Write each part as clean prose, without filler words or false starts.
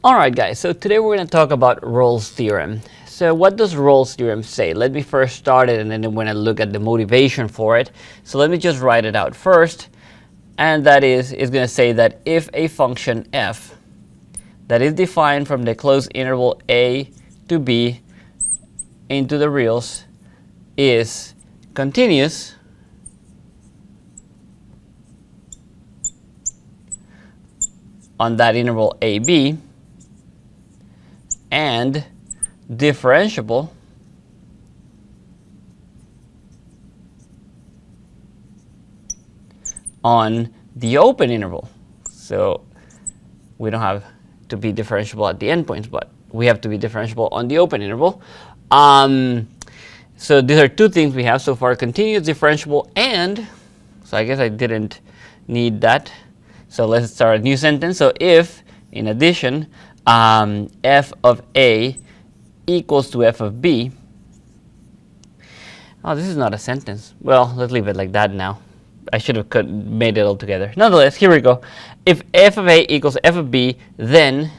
Alright guys, so today we're going to talk about Rolle's theorem. So what does Rolle's theorem say? Let me first start it and then I'm going to look at the motivation for it. So let me just write it out first. And that is, it's going to say that if a function f that is defined from the closed interval a to b into the reals is continuous, on that interval ab, and differentiable on the open interval. So we don't have to be differentiable at the endpoints, but we have to be differentiable on the open interval. So these are two things we have so far: continuous, differentiable, and, so I guess I didn't need that. So let's start a new sentence. So if, in addition, f of a equals to f of b. Oh, this is not a sentence. Well, let's leave it like that now. I should have made it all together. Nonetheless, here we go. If f of a equals f of b, then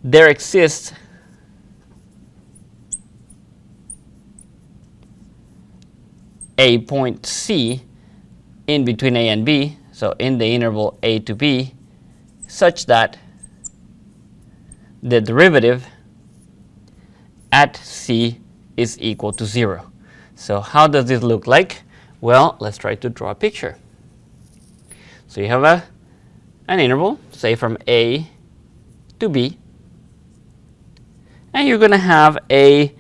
there exists a point C in between a and b, so in the interval a to b, such that the derivative at c is equal to 0. So how does this look like? Well, let's try to draw a picture. So you have an interval, say from a to b, and you're going to have you're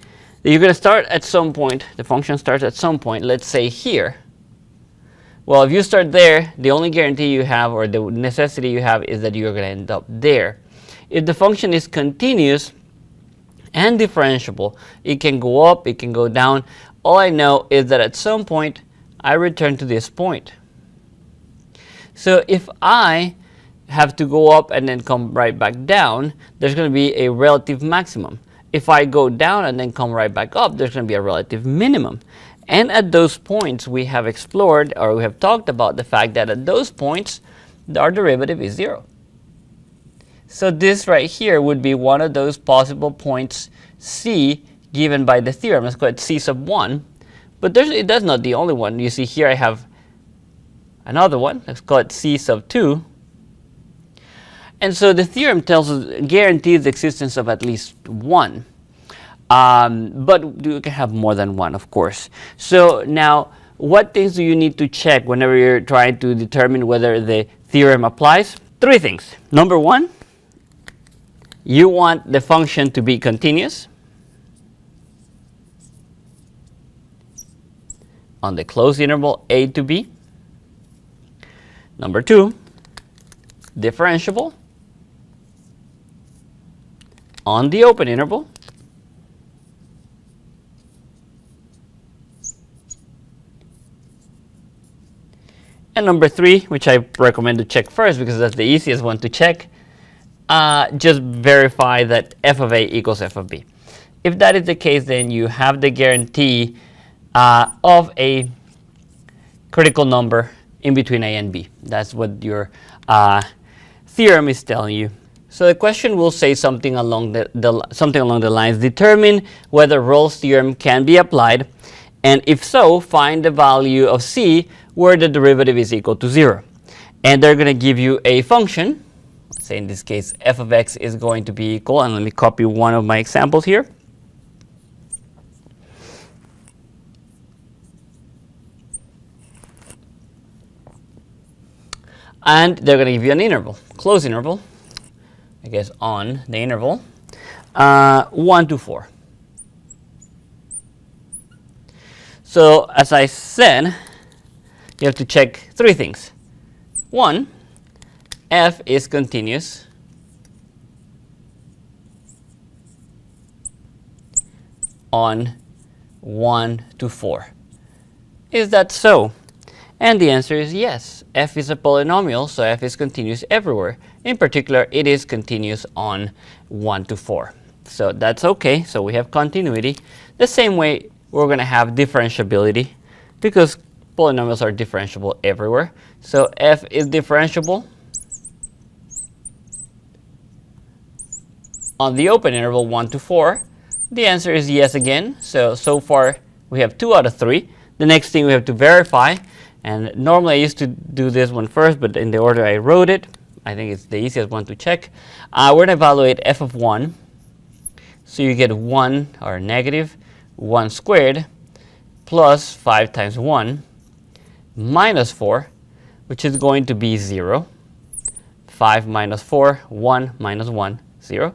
going to start at some point, the function starts at some point, let's say here. Well, if you start there, the only guarantee you have, or the necessity you have, is that you're going to end up there. If the function is continuous and differentiable, it can go up, it can go down. All I know is that at some point, I return to this point. So if I have to go up and then come right back down, there's going to be a relative maximum. If I go down and then come right back up, there's going to be a relative minimum. And at those points, we have explored, or we have talked about the fact that at those points, our derivative is 0. So this right here would be one of those possible points C given by the theorem. Let's call it C sub 1. But that's not the only one. You see here I have another one. Let's call it C sub 2. And so the theorem tells us, guarantees the existence of at least one. But you can have more than one, of course. So now, what things do you need to check whenever you're trying to determine whether the theorem applies? 3 things. Number 1, you want the function to be continuous on the closed interval a to b. Number 2, differentiable on the open interval. And number 3, which I recommend to check first because that's the easiest one to check, just verify that f of a equals f of b. If that is the case, then you have the guarantee of a critical number in between a and b. That's what your theorem is telling you. So the question will say something along the lines: determine whether Rolle's theorem can be applied, and if so, find the value of c where the derivative is equal to 0. And they're going to give you a function. Let's say in this case f of x is going to be equal, and let me copy one of my examples here. And they're going to give you an interval, closed interval, I guess on the interval, 1 to 4. So as I said, you have to check 3 things. 1, f is continuous on 1 to 4. Is that so? And the answer is yes. F is a polynomial, so f is continuous everywhere. In particular, it is continuous on 1 to 4. So that's okay. So we have continuity. The same way we're going to have differentiability, because polynomials are differentiable everywhere. So f is differentiable on the open interval 1 to 4? The answer is yes again. So far we have 2 out of 3. The next thing we have to verify, and normally I used to do this one first, but in the order I wrote it, I think it's the easiest one to check. We're going to evaluate f of 1. So you get 1, or negative 1 squared, plus 5 times 1, minus 4, which is going to be 0. 5 minus 4, 1 minus 1, 0.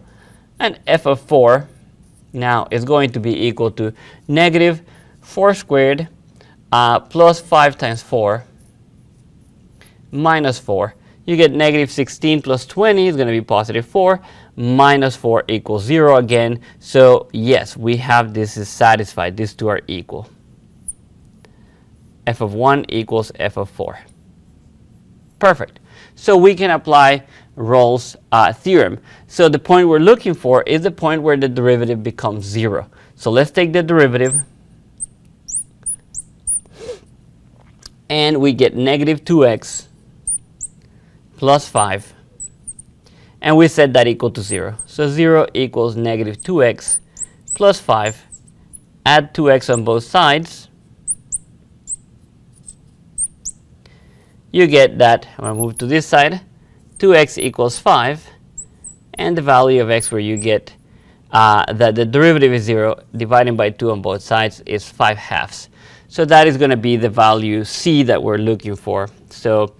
And f of 4 now is going to be equal to negative 4 squared plus 5 times 4 minus 4. You get negative 16 plus 20 is going to be positive 4. Minus 4 equals 0 again. So yes, we have this is satisfied. These two are equal. F of 1 equals f of 4. Perfect. So we can apply Rolle's theorem. So the point we're looking for is the point where the derivative becomes 0. So let's take the derivative. And we get negative 2x plus 5. And we set that equal to 0. So 0 equals negative 2x plus 5. Add 2x on both sides. You get that, I'm going to move to this side, 2x equals 5. And the value of x where you get that the derivative is 0, dividing by 2 on both sides is 5/2. So that is going to be the value c that we're looking for. So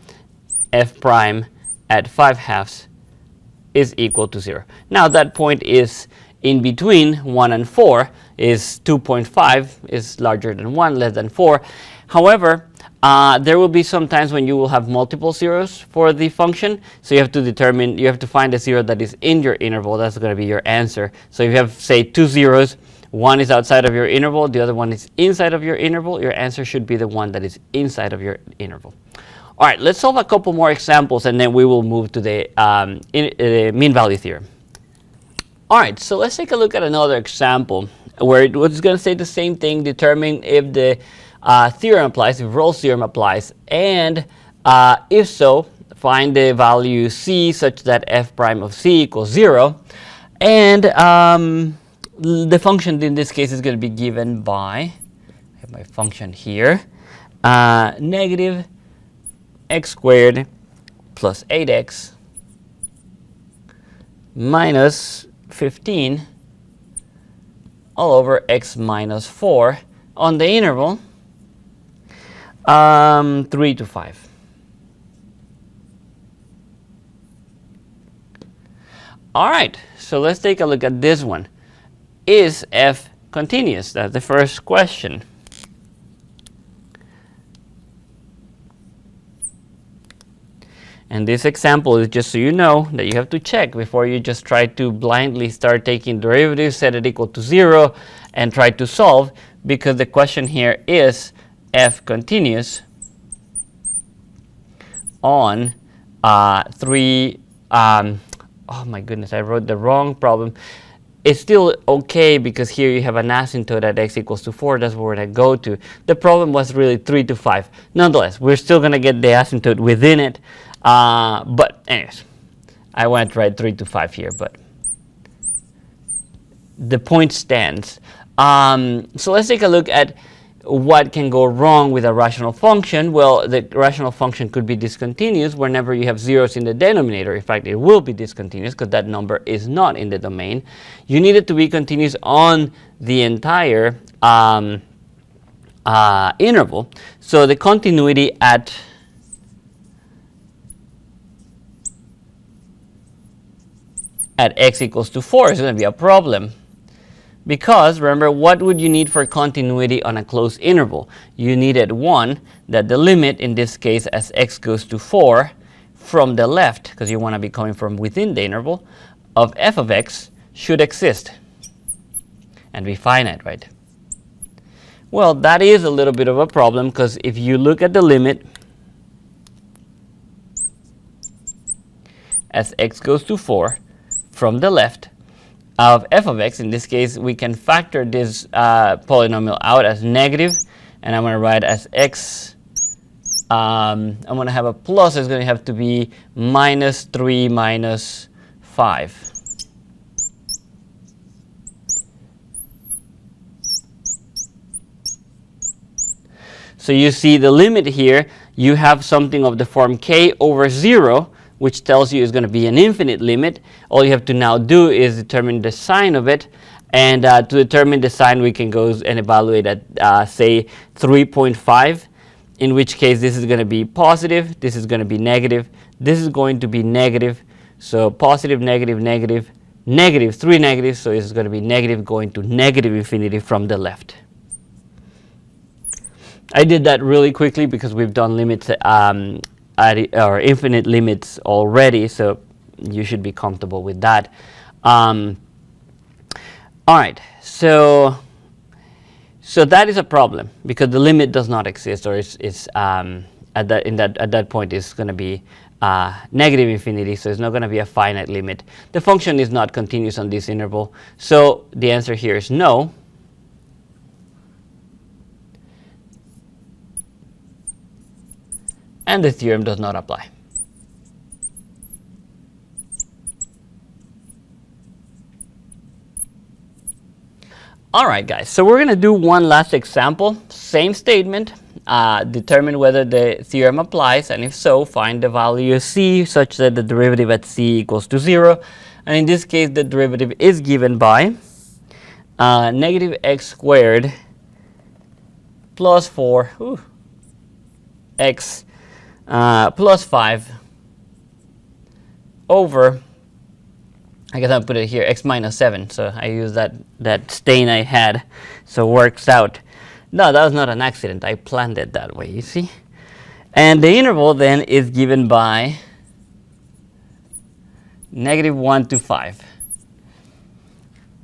f prime at 5/2 is equal to 0. Now that point is in between 1 and 4, is 2.5, is larger than 1, less than 4. However, there will be some times when you will have multiple zeros for the function. So you have to find a zero that is in your interval. That's going to be your answer. So if you have, say, 2 zeros, one is outside of your interval, the other one is inside of your interval, your answer should be the one that is inside of your interval. All right, let's solve a couple more examples, and then we will move to the mean value theorem. All right, so let's take a look at another example where it was going to say the same thing, determine if the theorem applies, if Rolle's theorem applies, and if so, find the value c such that f prime of c equals 0. And the function in this case is going to be given by, I have my function here, negative x squared plus 8x minus 15 all over x minus 4 on the interval 3 to 5. All right, so let's take a look at this one. Is f continuous? That's the first question. And this example is just so you know that you have to check before you just try to blindly start taking derivatives, set it equal to 0, and try to solve, because the question here is f continuous on 3, oh my goodness, I wrote the wrong problem. It's still okay because here you have an asymptote at x equals to 4. That's where we're going to go to. The problem was really 3 to 5. Nonetheless, we're still going to get the asymptote within it. But anyways, I went to write 3 to 5 here, but the point stands. So let's take a look at what can go wrong with a rational function. Well, the rational function could be discontinuous whenever you have zeros in the denominator. In fact, it will be discontinuous because that number is not in the domain. You need it to be continuous on the entire interval. So the continuity at x equals to 4 is going to be a problem. Because, remember, what would you need for continuity on a closed interval? You needed, 1, that the limit, in this case, as x goes to 4, from the left, because you want to be coming from within the interval, of f of x should exist and be finite, right? Well, that is a little bit of a problem, because if you look at the limit as x goes to 4 from the left, of f of x, in this case, we can factor this polynomial out as negative, and I'm going to write as x. I'm going to have a plus. It's going to have to be minus 3 minus 5. So you see the limit here, you have something of the form k over 0, which tells you it's going to be an infinite limit. All you have to now do is determine the sign of it. And to determine the sign, we can go and evaluate at, say, 3.5, in which case this is going to be positive, this is going to be negative, this is going to be negative. So positive, negative, negative, negative, 3 negatives, so it's going to be negative going to negative infinity from the left. I did that really quickly because we've done limits or infinite limits already, so you should be comfortable with that. All right, so that is a problem because the limit does not exist, or it's at that point it's going to be negative infinity, so it's not going to be a finite limit. The function is not continuous on this interval, so the answer here is no. And the theorem does not apply. All right, guys, so we're going to do one last example. Same statement. Determine whether the theorem applies, and if so, find the value of c such that the derivative at c equals to 0. And in this case, the derivative is given by negative x squared plus 4 x plus 5 over, I guess I'll put it here, x minus 7. So I use that stain I had, so works out. No, that was not an accident. I planned it that way, you see. And the interval then is given by -1 to 5.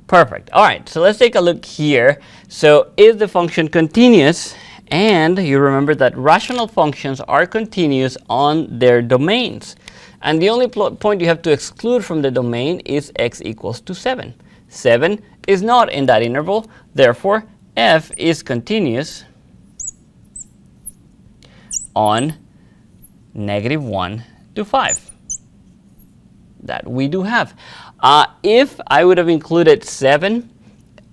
Perfect. All right, so let's take a look here. So is the function continuous? And you remember that rational functions are continuous on their domains. And the only point you have to exclude from the domain is x equals to 7. 7 is not in that interval. Therefore, f is continuous on -1 to 5. That we do have. If I would have included 7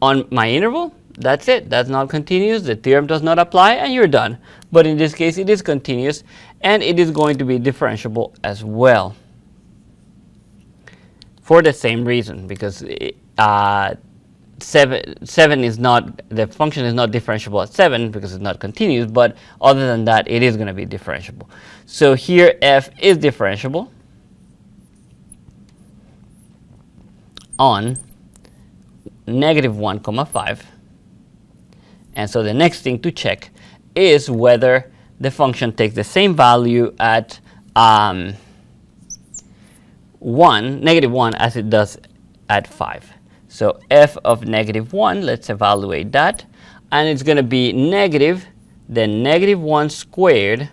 on my interval, that's it. That's not continuous. The theorem does not apply, and you're done. But in this case, it is continuous, and it is going to be differentiable as well. For the same reason, because 7 is not, the function is not differentiable at 7 because it's not continuous, but other than that, it is going to be differentiable. So here, f is differentiable on -1, 5. And so the next thing to check is whether the function takes the same value at -1 as it does at 5. So f of -1, let's evaluate that. And it's going to be negative, then -1 squared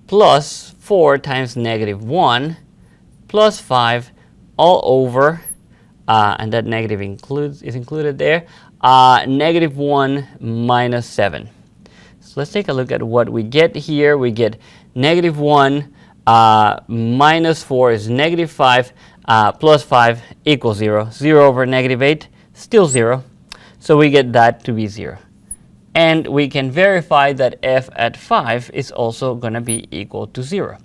plus 4 times -1 plus 5 all over, and that negative is included there, -1 minus 7. So let's take a look at what we get here. We get -1 minus 4 is -5 plus 5 equals 0. 0 over -8, still 0. So we get that to be 0. And we can verify that f at 5 is also going to be equal to 0.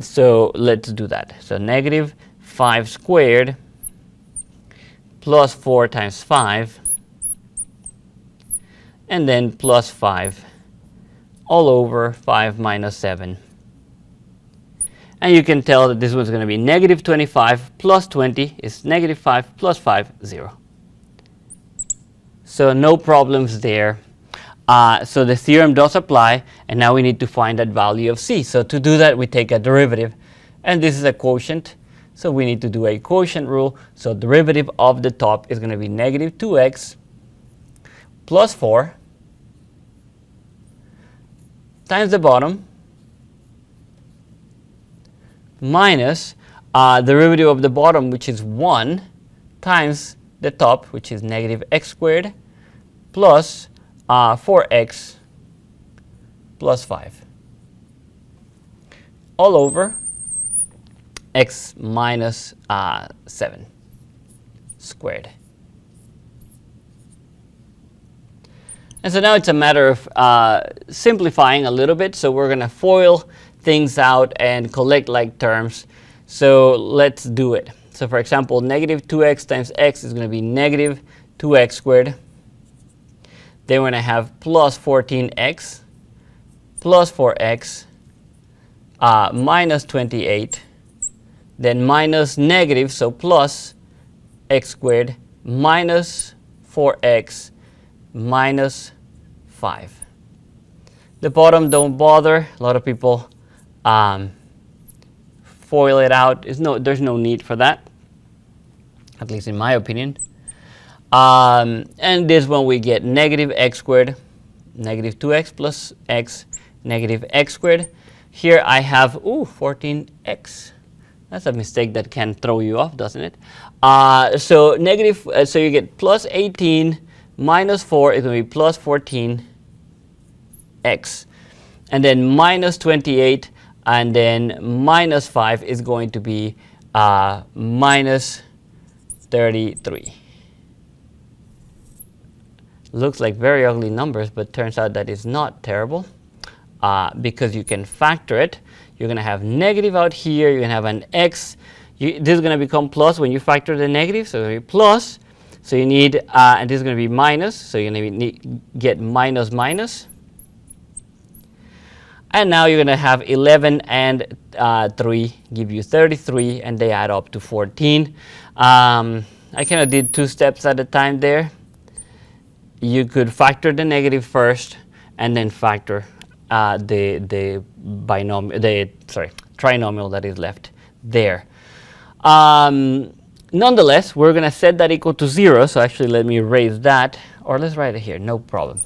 So let's do that. So -5 squared plus 4 times 5, and then plus 5 all over 5 minus 7. And you can tell that this one's going to be -25 plus 20 is -5 plus 5, 0. So no problems there. So the theorem does apply, and now we need to find that value of c. So to do that, we take a derivative, and this is a quotient. So we need to do a quotient rule. So derivative of the top is going to be -2x plus 4 times the bottom minus derivative of the bottom, which is 1, times the top, which is -x squared plus 4x plus 5 all over x minus 7 squared. And so now it's a matter of simplifying a little bit. So we're going to FOIL things out and collect like terms. So let's do it. So for example, negative 2x times x is going to be negative 2x squared. Then we're going to have plus 14x plus 4x minus 28. Then minus negative, so plus x squared minus 4x minus 5. The bottom, don't bother. A lot of people FOIL it out. There's no need for that, at least in my opinion. And this one we get negative x squared, negative 2x plus x, negative x squared. Here I have 14x. That's a mistake that can throw you off, doesn't it? So negative, so you get plus 18 minus 4 is going to be plus 14x. And then minus 28, and then minus 5 is going to be minus 33. Looks like very ugly numbers, but turns out that is not terrible because you can factor it. You're going to have negative out here. You're going to have an x. This is going to become plus when you factor the negative. So it's going to be plus. So you need, and this is going to be minus. So you're going to get minus minus. And now you're going to have 11 and 3 give you 33, and they add up to 14. I kind of did 2 steps at a time there. You could factor the negative first, and then factor the trinomial that is left there. Nonetheless, we're going to set that equal to 0. So actually, let me erase that, or let's write it here. No problem.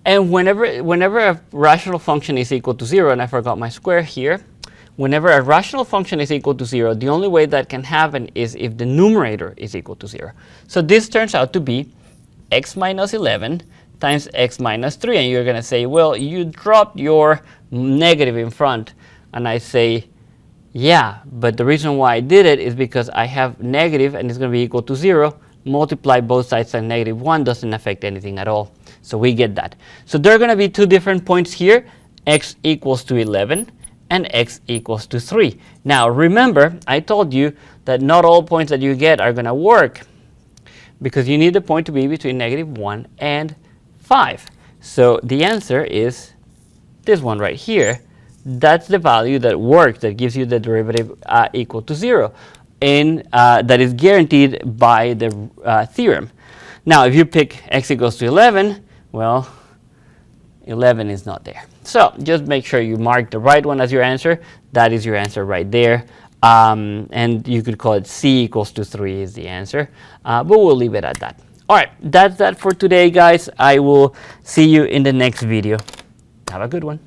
And whenever a rational function is equal to 0, and I forgot my square here, whenever a rational function is equal to 0, the only way that can happen is if the numerator is equal to 0. So this turns out to be x minus 11 times x minus 3. And you're going to say, well, you dropped your negative in front. And I say, yeah, but the reason why I did it is because I have negative and it's going to be equal to 0. Multiply both sides and negative 1 doesn't affect anything at all. So we get that. So there are going to be 2 different points here, x equals to 11 and x equals to 3. Now remember, I told you that not all points that you get are going to work, because you need the point to be between negative 1 and 5. So the answer is this one right here. That's the value that works, that gives you the derivative equal to 0. And that is guaranteed by the theorem. Now, if you pick x equals to 11, well, 11 is not there. So just make sure you mark the right one as your answer. That is your answer right there. And you could call it c equals to 3 is the answer. But we'll leave it at that. All right, that's that for today, guys. I will see you in the next video. Have a good one.